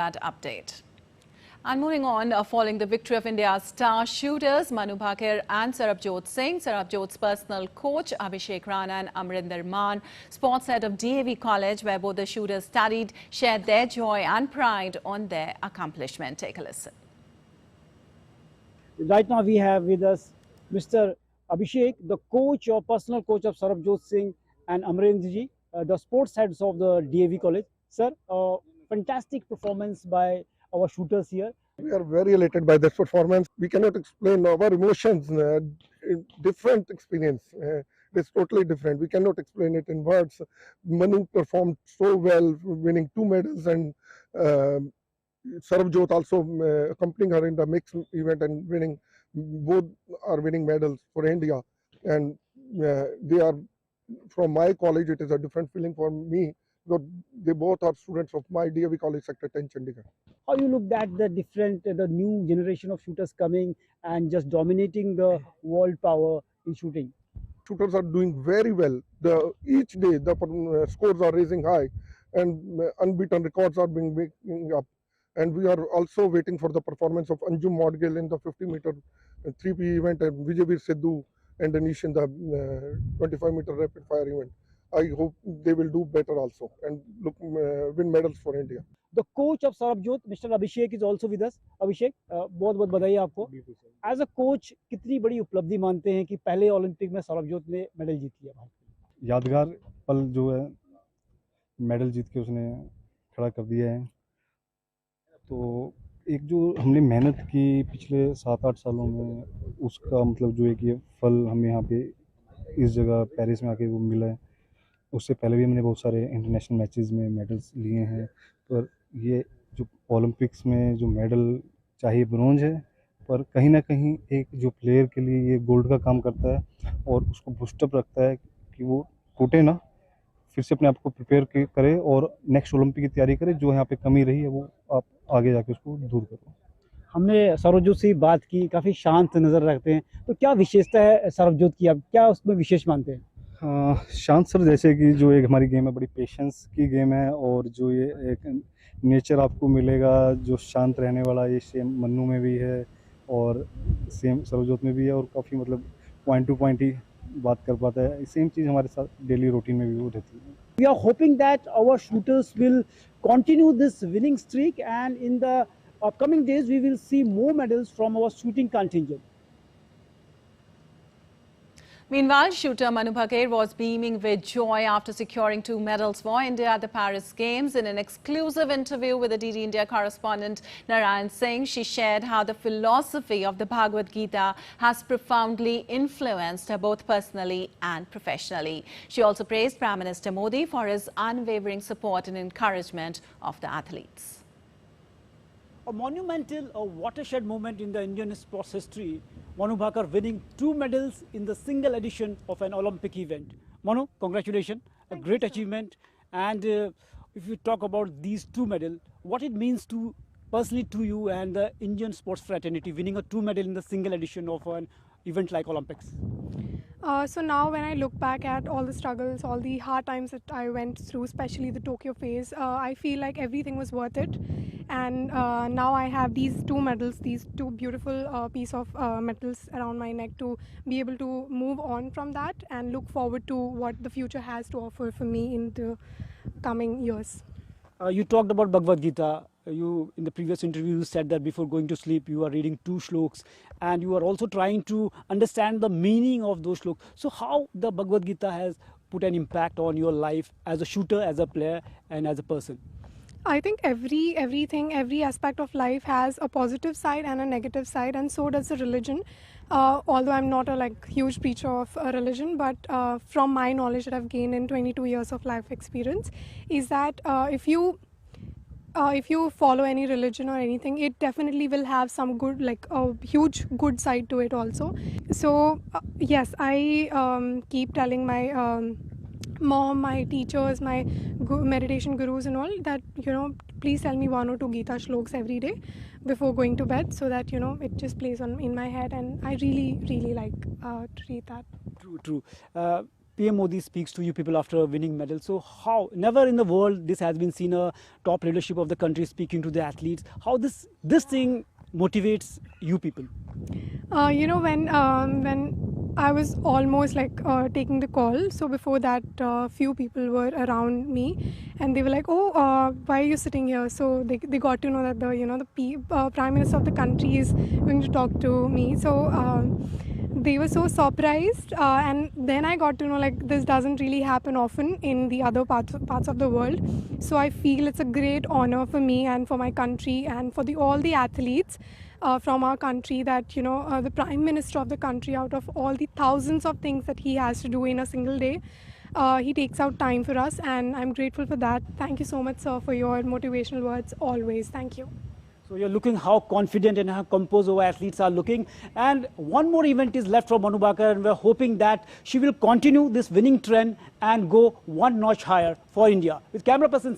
That update. And moving on, following the victory of India's star shooters Manu Bhaker and Sarabjot Singh, Sarabjot's personal coach Abhishek Rana and Amrinder Maan, sports head of DAV College, where both the shooters studied, shared their joy and pride on their accomplishment. Take a listen. Right now we have with us Mr. Abhishek, the coach or personal coach of Sarabjot Singh and Amrinder ji, the sports heads of the DAV College. Sir, fantastic performance by our shooters here. We are very elated by this performance. We cannot explain our emotions. Different experience. It's totally different. We cannot explain it in words. Manu performed so well, winning 2 medals, and Sarabjot also accompanying her in the mixed event and winning. Both are winning medals for India, and they are from my college. It is a different feeling for me. Because they both are students of my DAV College Sector 10 Chandigarh. How you looked at the new generation of shooters coming and just dominating the world power in shooting? Shooters are doing very well. Each day the scores are raising high, and unbeaten records are being making up. And we are also waiting for the performance of Anjum Modgill in the 50-meter 3P event, and Vijayveer Sidhu and Anish in the 25-meter rapid fire event. I hope they will do better also and win medals for India. The coach of Sarabjot, Mr. Abhishek, is also with us. Abhishek, बहुत बहुत बधाई आपको. As a coach, कितनी बड़ी उपलब्धि मानते हैं कि पहले ओलंपिक में सरबजोत ने मेडल जीती है? यादगार पल जो है, मेडल जीत के उसने खड़ा कर दिया है. तो एक जो हमने मेहनत की पिछले 7-8 सालों में, उसका मतलब जो है कि फल हमें यहाँ पे इस जगह पेरिस में आके वो मिला है. उससे पहले भी हमने बहुत सारे इंटरनेशनल मैचेस में मेडल्स लिए हैं, पर ये जो ओलंपिक्स में जो मेडल चाहिए ब्रोंज है, पर कहीं ना कहीं एक जो प्लेयर के लिए ये गोल्ड का काम करता है और उसको बूस्टअप रखता है कि वो टूटे ना, फिर से अपने आप को प्रिपेयर करे और नेक्स्ट ओलंपिक की तैयारी करे. जो यहाँ पे कमी रही है वो आप आगे जाके उसको दूर करो. हमने सरबजोत से बात की, काफ़ी शांत नज़र रखते हैं, तो क्या विशेषता है सरबजोत की, आप क्या उसमें विशेष मानते हैं? शांत सर, जैसे कि जो एक हमारी गेम है बड़ी पेशेंस की गेम है, और जो ये एक नेचर आपको मिलेगा जो शांत रहने वाला, ये सेम मन्नू में भी है और सेम सरबजोत में भी है, और काफ़ी मतलब पॉइंट टू पॉइंट ही बात कर पाता है. सेम चीज़ हमारे साथ डेली रूटीन में भी वो रहती है. We are hoping that our shooters will continue this winning streak, and in the upcoming days we will see more medals from our shooting contingent. Meanwhile, shooter Manu Bhaker was beaming with joy after securing 2 medals for India at the Paris Games. In an exclusive interview with the DD India correspondent Narayan Singh, she shared how the philosophy of the Bhagavad Gita has profoundly influenced her both personally and professionally. She also praised Prime Minister Modi for his unwavering support and encouragement of the athletes. A monumental, a watershed moment in the Indian sports history. Manu Bhaker winning 2 medals in the single edition of an Olympic event. Manu, congratulations, a great achievement. And if you talk about these 2 medals, what it means to personally to you and the Indian sports fraternity, winning a 2 medal in the single edition of an event like Olympics? So now when I look back at all the struggles, all the hard times that I went through, especially the Tokyo phase, I feel like everything was worth it. And now I have these 2 medals, these 2 beautiful piece of medals around my neck to be able to move on from that and look forward to what the future has to offer for me in the coming years. You talked about Bhagavad Gita. You, in the previous interview, you said that before going to sleep, you are reading 2 shloks, and you are also trying to understand the meaning of those shloks. So how the Bhagavad Gita has put an impact on your life as a shooter, as a player, and as a person? I think every aspect of life has a positive side and a negative side, and so does the religion. Although I'm not a huge preacher of a religion, but from my knowledge that I've gained in 22 years of life experience, is that if you follow any religion or anything, it definitely will have some good, a huge good side to it also. So yes, I keep telling my mom, my teachers, my meditation gurus and all that, please tell me 1 or 2 Gita shloks every day before going to bed, so that it just plays on in my head, and I really like to read that. True. PM Modi speaks to you people after winning medals. So how, never in the world this has been seen, a top leadership of the country speaking to the athletes. How this thing motivates you people? You know, when I was almost like taking the call, so before that few people were around me and they were like, oh, why are you sitting here? So they got to know that the Prime Minister of the country is going to talk to me. So they were so surprised, and then I got to know like this doesn't really happen often in the other parts of the world. So I feel it's a great honor for me and for my country and for all the athletes from our country that the Prime Minister of the country, out of all the thousands of things that he has to do in a single day, he takes out time for us, and I'm grateful for that. Thank you so much, sir, for your motivational words always. Thank you. So you're looking how confident and how composed our athletes are looking. And one more event is left for Manu Bhaker, and we're hoping that she will continue this winning trend and go one notch higher for India. With camera person